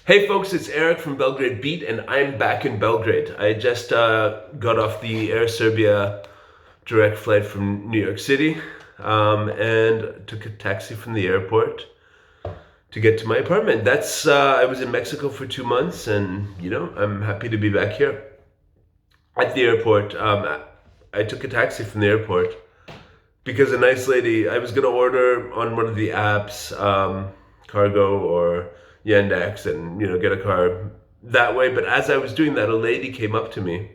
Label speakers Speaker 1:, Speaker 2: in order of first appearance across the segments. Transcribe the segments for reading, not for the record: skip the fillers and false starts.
Speaker 1: Hey folks, it's Eric from Belgrade Beat, and I'm back in Belgrade. I just got off the Air Serbia direct flight from New York City and took a taxi from the airport to get to my apartment. I was in Mexico for 2 months, and I'm happy to be back here. At the airport, I took a taxi from the airport because a nice lady, I was going to order on one of the apps, Cargo or Yandex, and get a car that way. But as I was doing that, a lady came up to me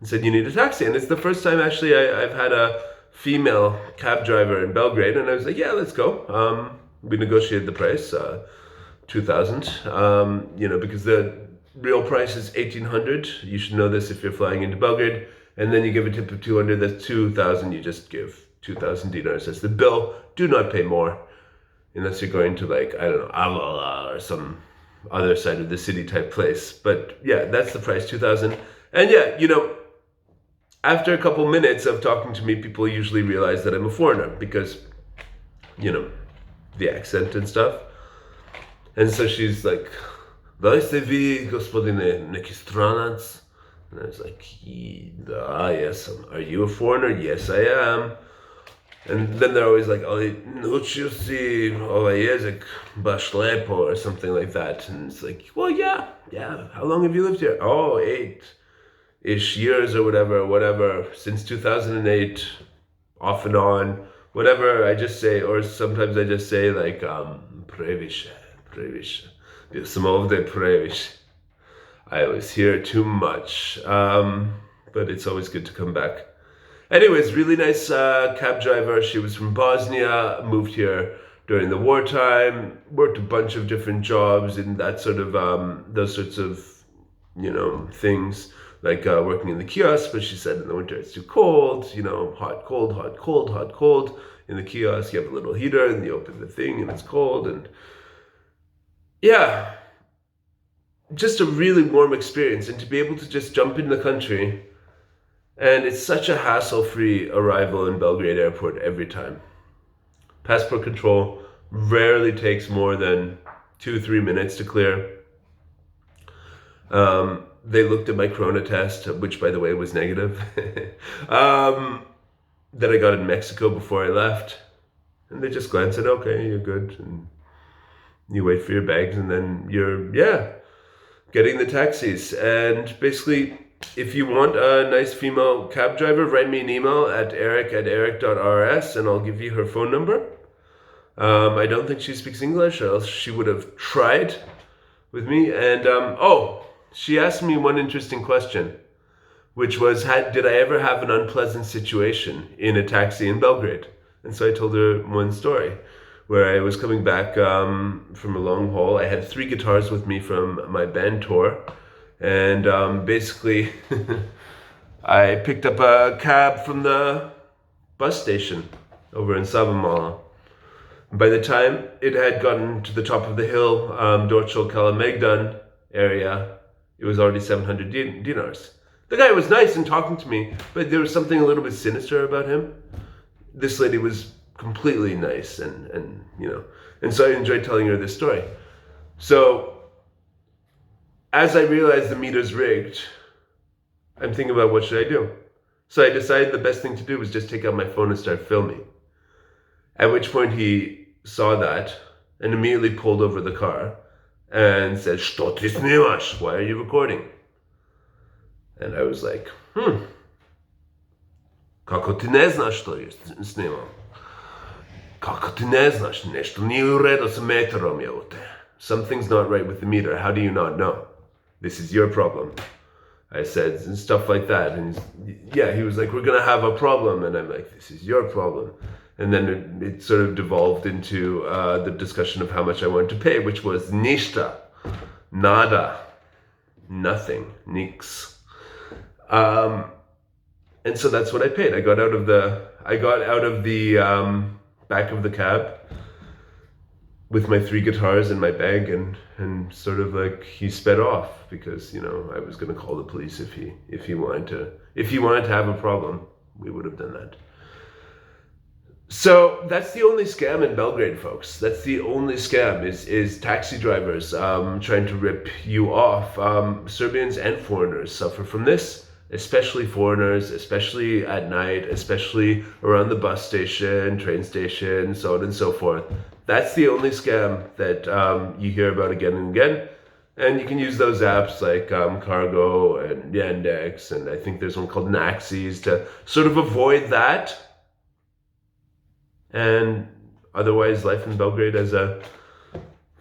Speaker 1: and said, "You need a taxi." And it's the first time actually I've had a female cab driver in Belgrade, and I was like, "Yeah, let's go." We negotiated the price, 2,000. Because the real price is 1,800. You should know this if you're flying into Belgrade, and then you give a tip of 200. That's 2,000. You just give 2,000 dinars as the bill. Do not pay more. Unless you're going to Avala or some other side of the city type place. But yeah, that's the price, 2,000. And yeah, after a couple minutes of talking to me, people usually realize that I'm a foreigner because, the accent and stuff. And so she's like, "Da ste vi, gospodine, neki stranac?" And I was like, yes. Are you a foreigner? Yes, I am. And then they're always like, "Ali, naučio si ovaj jezik baš lepo," or something like that. And it's like, well, yeah. How long have you lived here? Oh, 8-ish years or whatever. Since 2008, off and on. Whatever I just say, or sometimes I just say like, previše. Bio sam ovde previše. I was here too much. But it's always good to come back. Anyways, really nice cab driver. She was from Bosnia, moved here during the wartime, worked a bunch of different jobs in that sort of, those sorts of, things, like working in the kiosk, but she said in the winter it's too cold, hot, cold. In the kiosk, you have a little heater and you open the thing and it's cold. And yeah, just a really warm experience. And to be able to just jump in the country. And it's such a hassle-free arrival in Belgrade Airport every time. Passport control rarely takes more than 2-3 minutes to clear. They looked at my corona test, which by the way was negative, that I got in Mexico before I left. And they just glanced at, "Okay, you're good." And you wait for your bags and then you're, getting the taxis. And basically, if you want a nice female cab driver, write me an email at eric@eric.rs and I'll give you her phone number. I don't think she speaks English, or else she would have tried with me. And she asked me one interesting question, which was, did I ever have an unpleasant situation in a taxi in Belgrade? And so I told her one story where I was coming back from a long haul. I had 3 guitars with me from my band tour. And basically, I picked up a cab from the bus station over in Savamala. By the time it had gotten to the top of the hill, Dorchel Kalamegdan area, it was already 700 dinars. The guy was nice and talking to me, but there was something a little bit sinister about him. This lady was completely nice, and so I enjoyed telling her this story. So, as I realized the meter's rigged, I'm thinking about what should I do. So I decided the best thing to do was just take out my phone and start filming. At which point he saw that and immediately pulled over the car and said, "Što ti snimaš? Why are you recording?" And I was like, Kako ti ne znaš što snimam? Kako ti ne znaš? Nešto nije u redu sa meterom, jebote. Something's not right with the meter. How do you not know? This is your problem. I said, and stuff like that. And he was like, "We're going to have a problem." And I'm like, "This is your problem." And then it sort of devolved into the discussion of how much I wanted to pay, which was ništa, nada, nothing, nix. And so that's what I paid. I got out of the back of the cab with my 3 guitars and my bag, and sort of like he sped off because I was going to call the police if he wanted to have a problem. We would have done that. So that's the only scam in Belgrade, folks. That's the only scam is taxi drivers trying to rip you off. Serbians and foreigners suffer from this, especially foreigners, especially at night, especially around the bus station, train station, so on and so forth. That's the only scam that you hear about again and again. And you can use those apps like Cargo and Yandex, and I think there's one called Naxis to sort of avoid that. And otherwise, life in Belgrade as a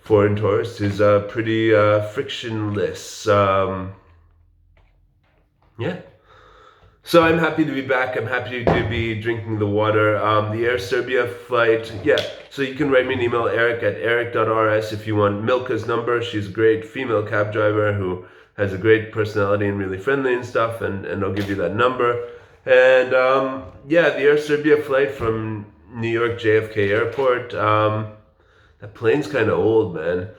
Speaker 1: foreign tourist is pretty frictionless. Yeah. So I'm happy to be back. I'm happy to be drinking the water. The Air Serbia flight, yeah. So you can write me an email, eric@eric.rs, if you want Milka's number. She's a great female cab driver who has a great personality and really friendly and stuff, and I'll give you that number. And yeah, the Air Serbia flight from New York JFK Airport, that plane's kind of old, man.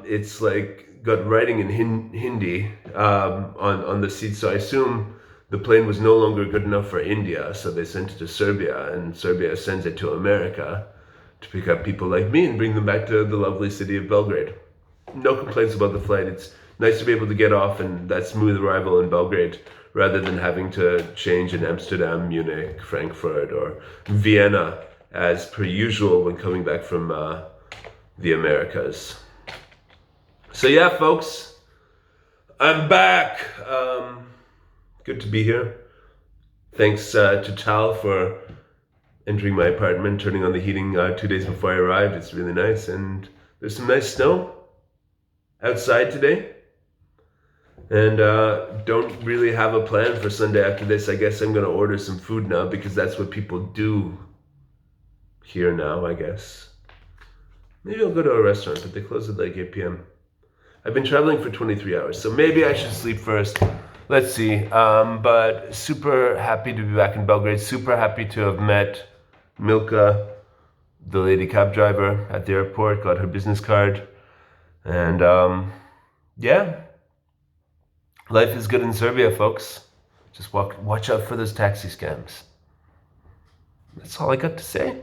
Speaker 1: It's like got writing in Hindi on the seat, so I assume the plane was no longer good enough for India, so they sent it to Serbia, and Serbia sends it to America to pick up people like me and bring them back to the lovely city of Belgrade. No complaints about the flight. It's nice to be able to get off and that smooth arrival in Belgrade rather than having to change in Amsterdam, Munich, Frankfurt, or Vienna as per usual when coming back from the Americas. So yeah, folks, I'm back. Good to be here. Thanks to Tal for entering my apartment, turning on the heating 2 days before I arrived. It's really nice, and there's some nice snow outside today. And don't really have a plan for Sunday after this. I guess I'm going to order some food now because that's what people do here now, I guess. Maybe I'll go to a restaurant, but they close at like 8 p.m. I've been traveling for 23 hours, so maybe I should sleep first. Let's see. But super happy to be back in Belgrade. Super happy to have met Milka, the lady cab driver at the airport, got her business card. And yeah. Life is good in Serbia, folks. Just watch out for those taxi scams. That's all I got to say.